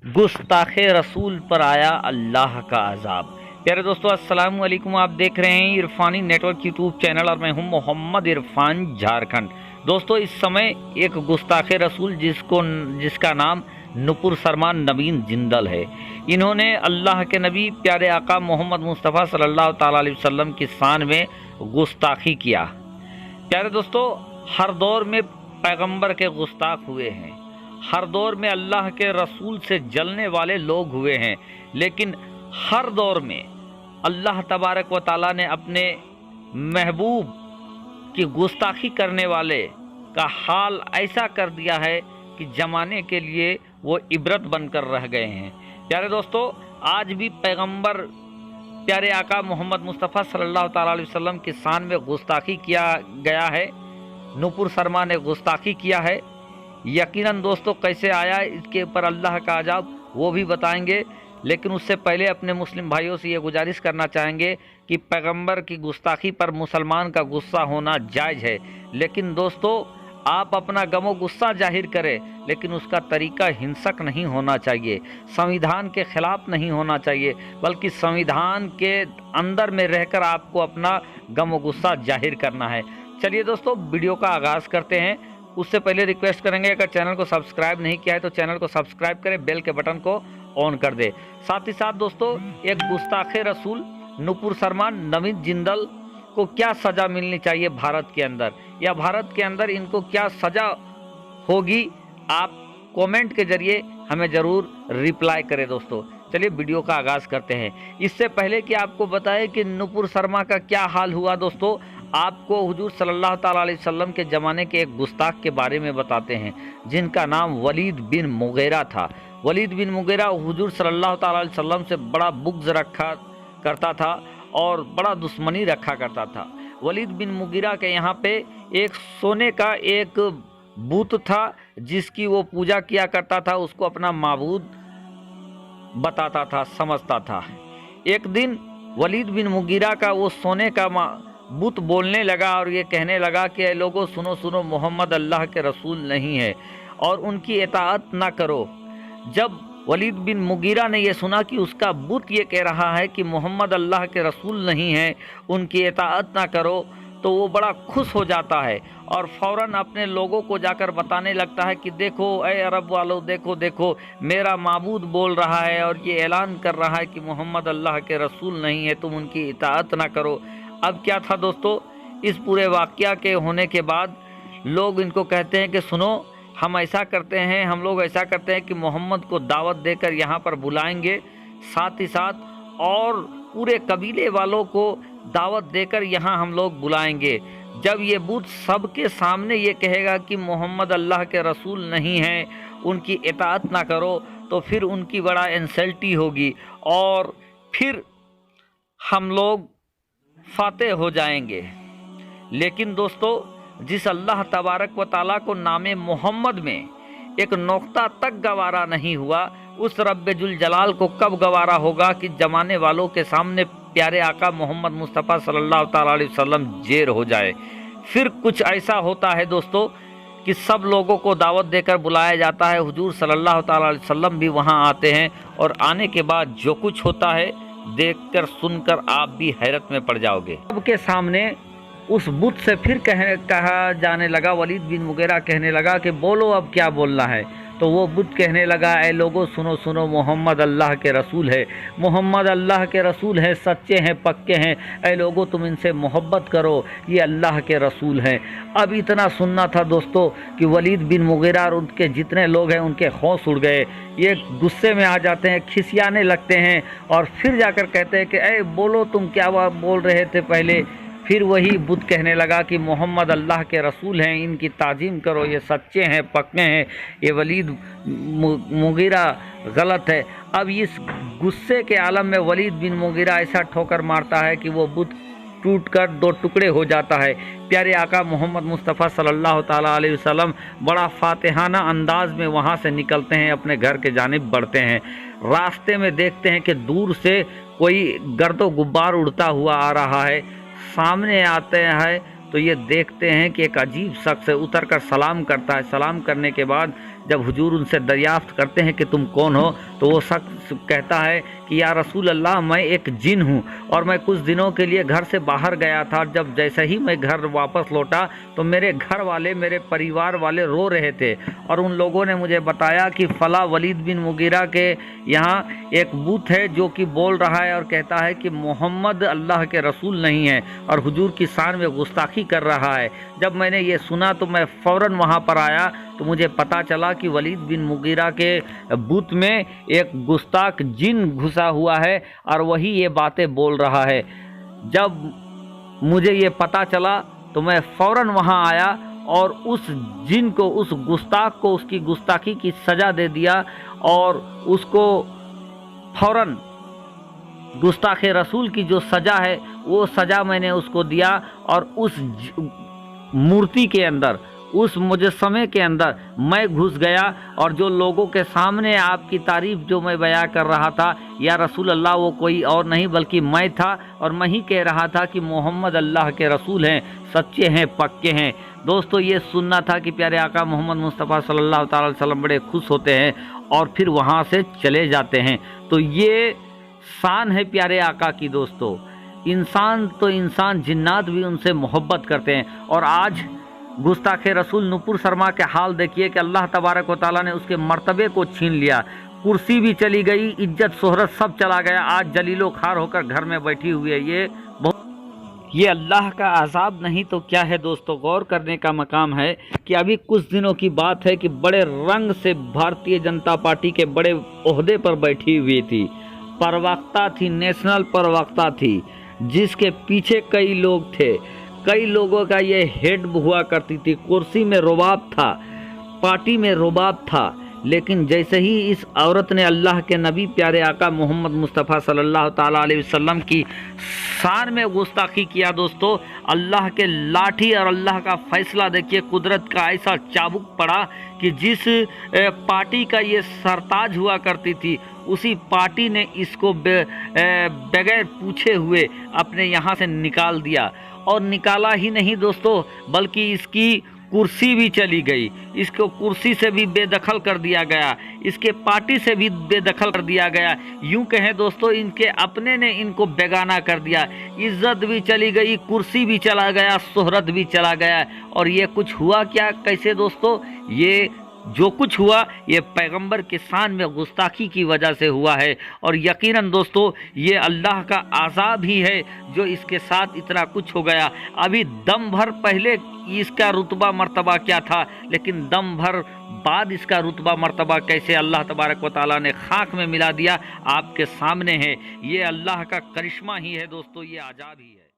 गुस्ताख रसूल पर आया अल्लाह का अजाब। प्यारे दोस्तों, अस्सलाम वालेकुम। आप देख रहे हैं इरफानी नेटवर्क यूट्यूब चैनल और मैं हूं मोहम्मद इरफान, झारखंड। दोस्तों, इस समय एक गुस्ताख रसूल जिसका नाम नुपुर सलमान नवीन जिंदल है, इन्होंने अल्लाह के नबी प्यारे आका मोहम्मद मुस्तफ़ा सल्लल्लाहु ताला अलैहि वसल्लम की शान में गुस्ताखी किया। प्यारे दोस्तों, हर दौर में पैगंबर के गुस्ताख हुए हैं, हर दौर में अल्लाह के रसूल से जलने वाले लोग हुए हैं, लेकिन हर दौर में अल्लाह तबारक व ताला ने अपने महबूब की गुस्ताखी करने वाले का हाल ऐसा कर दिया है कि ज़माने के लिए वो इबरत बनकर रह गए हैं। प्यारे दोस्तों, आज भी पैगंबर प्यारे आका मोहम्मद मुस्तफ़ा सल्लल्लाहु ताला अलैहि वसल्लम की शान में गुस्ताखी किया गया है। नुपुर सलमान ने गुस्ताखी किया है। यकीनन दोस्तों, कैसे आया इसके ऊपर अल्लाह का अजाब वो भी बताएंगे, लेकिन उससे पहले अपने मुस्लिम भाइयों से ये गुजारिश करना चाहेंगे कि पैगंबर की गुस्ताखी पर मुसलमान का गुस्सा होना जायज़ है, लेकिन दोस्तों आप अपना गमो गुस्सा जाहिर करें, लेकिन उसका तरीका हिंसक नहीं होना चाहिए, संविधान के खिलाफ नहीं होना चाहिए, बल्कि संविधान के अंदर में रहकर आपको अपना गमो गुस्सा जाहिर करना है। चलिए दोस्तों, वीडियो का आगाज़ करते हैं। उससे पहले रिक्वेस्ट करेंगे, अगर चैनल को सब्सक्राइब नहीं किया है तो चैनल को सब्सक्राइब करें, बेल के बटन को ऑन कर दे। साथ ही साथ दोस्तों, एक गुस्ताख रसूल नुपुर सलमान नवीन जिंदल को क्या सज़ा मिलनी चाहिए भारत के अंदर, या भारत के अंदर इनको क्या सज़ा होगी, आप कमेंट के जरिए हमें ज़रूर रिप्लाई करें। दोस्तों चलिए वीडियो का आगाज़ करते हैं। इससे पहले कि आपको बताएं कि नुपुर सलमान का क्या हाल हुआ, दोस्तों आपको हुजूर सल्लल्लाहु ताला अलैहि वसल्लम के ज़माने के एक गुस्ताख के बारे में बताते हैं, जिनका नाम वलीद बिन मुगीरा था। वलीद बिन मुगीरा हुजूर सल्लल्लाहु ताला अलैहि वसल्लम से बड़ा बुग़्ज़ रखा करता था और बड़ा दुश्मनी रखा करता था। वलीद बिन मुगीरा के यहाँ पे एक सोने का एक बुत था जिसकी वो पूजा किया करता था, उसको अपना माबूद बताता था, समझता था। एक दिन वलीद बिन मुगीरा का वो सोने का बुत बोलने लगा और ये कहने लगा कि ऐ लोगों, सुनो सुनो, मोहम्मद अल्लाह के रसूल नहीं है और उनकी इताअत ना करो। जब वलीद बिन मुगीरा ने ये सुना कि उसका बुत ये कह रहा है कि मोहम्मद अल्लाह के रसूल नहीं है, उनकी इताअत ना करो, तो वो बड़ा खुश हो जाता है और फ़ौरन अपने लोगों को जाकर बताने लगता है कि देखो ऐ अरब वालों, देखो देखो, मेरा माबूद बोल रहा है और ये ऐलान कर रहा है कि मोहम्मद अल्लाह के रसूल नहीं है, तुम उनकी इताअत ना करो। अब क्या था दोस्तों, इस पूरे वाक़या के होने के बाद लोग इनको कहते हैं कि सुनो, हम ऐसा करते हैं, हम लोग ऐसा करते हैं कि मोहम्मद को दावत देकर यहाँ पर बुलाएंगे, साथ ही साथ और पूरे कबीले वालों को दावत देकर यहाँ हम लोग बुलाएंगे। जब ये बुत सबके सामने ये कहेगा कि मोहम्मद अल्लाह के रसूल नहीं हैं, उनकी इताअत ना करो, तो फिर उनकी बड़ा इंसल्टी होगी और फिर हम लोग फातेह हो जाएंगे। लेकिन दोस्तों, जिस अल्लाह तबारक व ताला को नामे मोहम्मद में एक नोक्ता तक गवारा नहीं हुआ, उस रब्बुल जलाल को कब गवारा होगा कि ज़माने वालों के सामने प्यारे आका मोहम्मद मुस्तफ़ा सल्लल्लाहु ताला अलैहि वसल्लम जेर हो जाए। फिर कुछ ऐसा होता है दोस्तों कि सब लोगों को दावत देकर बुलाया जाता है, हुजूर सल्लल्लाहु ताला अलैहि वसल्लम भी वहाँ आते हैं और आने के बाद जो कुछ होता है देखकर सुनकर आप भी हैरत में पड़ जाओगे। सबके सामने उस बुत से फिर कहा जाने लगा, वलीद बिन मुगीरा कहने लगा कि बोलो अब क्या बोलना है। तो वो बुत कहने लगा, ऐ लोगों, सुनो सुनो, मोहम्मद अल्लाह के रसूल है, मोहम्मद अल्लाह के रसूल हैं, सच्चे हैं, पक्के हैं, ऐ लोगों तुम इनसे मोहब्बत करो, ये अल्लाह के रसूल हैं। अब इतना सुनना था दोस्तों कि वलीद बिन मुगीरा और उनके जितने लोग हैं उनके होश उड़ गए, ये गुस्से में आ जाते हैं, खिसियाने लगते हैं और फिर जाकर कहते हैं कि ऐ बोलो, तुम क्या बोल रहे थे पहले। फिर वही बुत कहने लगा कि मोहम्मद अल्लाह के रसूल हैं, इनकी ताज़ीम करो, ये सच्चे हैं, पक्के हैं, ये वलीद मुगीरा गलत है। अब इस गुस्से के आलम में वलीद बिन मुगीरा ऐसा ठोकर मारता है कि वो बुत टूटकर दो टुकड़े हो जाता है। प्यारे आका मोहम्मद मुस्तफ़ा सल्लल्लाहु ताला अलैहि वसल्लम बड़ा फातिहाना अंदाज में वहाँ से निकलते हैं, अपने घर के जानिब बढ़ते हैं। रास्ते में देखते हैं कि दूर से कोई गर्दो गुब्बार उड़ता हुआ आ रहा है। सामने आते हैं तो ये देखते हैं कि एक अजीब शख्स उतर कर सलाम करता है। सलाम करने के बाद جب حضور ان سے دریافت کرتے ہیں کہ تم کون ہو تو وہ شخص کہتا ہے کہ یا رسول اللہ میں ایک جن ہوں اور میں کچھ دنوں کے لیے گھر سے باہر گیا تھا، جب جیسے ہی میں گھر واپس لوٹا تو میرے گھر والے، میرے پریوار والے رو رہے تھے اور ان لوگوں نے مجھے بتایا کہ فلاں ولید بن مغیرہ کے یہاں ایک بت ہے جو کہ بول رہا ہے اور کہتا ہے کہ محمد اللہ کے رسول نہیں ہے اور حضور کی شان میں گستاخی کر رہا ہے۔ جب میں نے یہ سنا تو میں فوراً وہاں پر آیا تو مجھے پتا چلا کہ ولید بن مغیرہ کے بت میں ایک گستاخ جن گھسا ہوا ہے اور وہی یہ باتیں بول رہا ہے۔ جب مجھے یہ پتا چلا تو میں فوراً وہاں آیا اور اس جن کو، اس گستاخ کو، اس کی گستاخی کی سزا دے دیا اور اس کو فوراً گستاخ رسول کی جو سزا ہے وہ سزا میں نے اس کو دیا اور اس مورتی کے اندر، اس مجسمے کے اندر میں گھس گیا اور جو لوگوں کے سامنے آپ کی تعریف جو میں بیان کر رہا تھا یا رسول اللہ، وہ کوئی اور نہیں بلکہ میں تھا اور میں ہی کہہ رہا تھا کہ محمد اللہ کے رسول ہیں، سچے ہیں، پکے ہیں۔ دوستو یہ سننا تھا کہ پیارے آقا محمد مصطفیٰ صلی اللہ تعالی علیہ وسلم بڑے خوش ہوتے ہیں اور پھر وہاں سے چلے جاتے ہیں۔ تو یہ شان ہے پیارے آقا کی دوستو۔ انسان تو انسان، جنات بھی ان سے محبت کرتے ہیں۔ اور آج گستاخ رسول نپور شرما کے حال دیکھیے کہ اللہ تبارک و تعالیٰ نے اس کے مرتبے کو چھین لیا، کرسی بھی چلی گئی، عزت شہرت سب چلا گیا، آج جلیل و خوار ہو کر گھر میں بیٹھی ہوئی ہے۔ یہ اللہ کا عذاب نہیں تو کیا ہے دوستو؟ غور کرنے کا مقام ہے کہ ابھی کچھ دنوں کی بات ہے کہ بڑے رنگ سے بھارتیہ جنتا پارٹی کے بڑے عہدے پر بیٹھی ہوئی تھی، پروقتا تھی، نیشنل پروقتا تھی، جس کے پیچھے کئی لوگ تھے، کئی لوگوں کا یہ ہیڈ ہوا کرتی تھی، کرسی میں رباب تھا، پارٹی میں رباب تھا۔ لیکن جیسے ہی اس عورت نے اللہ کے نبی پیارے آقا محمد مصطفیٰ صلی اللہ تعالیٰ علیہ وسلم کی شان میں گستاخی کیا دوستو، اللہ کے لاٹھی اور اللہ کا فیصلہ دیکھیے، قدرت کا ایسا چابک پڑا کہ جس پارٹی کا یہ سرتاج ہوا کرتی تھی اسی پارٹی نے اس کو بغیر پوچھے ہوئے اپنے یہاں سے نکال دیا۔ اور نکالا ہی نہیں دوستو بلکہ اس کی کرسی بھی چلی گئی، اس کو کرسی سے بھی بے دخل کر دیا گیا، اس کے پارٹی سے بھی بے دخل کر دیا گیا۔ یوں کہیں دوستو ان کے اپنے نے ان کو بیگانہ کر دیا، عزت بھی چلی گئی، کرسی بھی چلا گیا، شہرت بھی چلا گیا۔ اور یہ کچھ ہوا کیا؟ کیسے دوستو؟ یہ جو کچھ ہوا یہ پیغمبر کے شان میں گستاخی کی وجہ سے ہوا ہے، اور یقیناً دوستو یہ اللہ کا عذاب ہی ہے جو اس کے ساتھ اتنا کچھ ہو گیا۔ ابھی دم بھر پہلے اس کا رتبہ مرتبہ کیا تھا، لیکن دم بھر بعد اس کا رتبہ مرتبہ کیسے اللہ تبارک و تعالیٰ نے خاک میں ملا دیا آپ کے سامنے ہے۔ یہ اللہ کا کرشمہ ہی ہے دوستو، یہ عذاب ہی ہے۔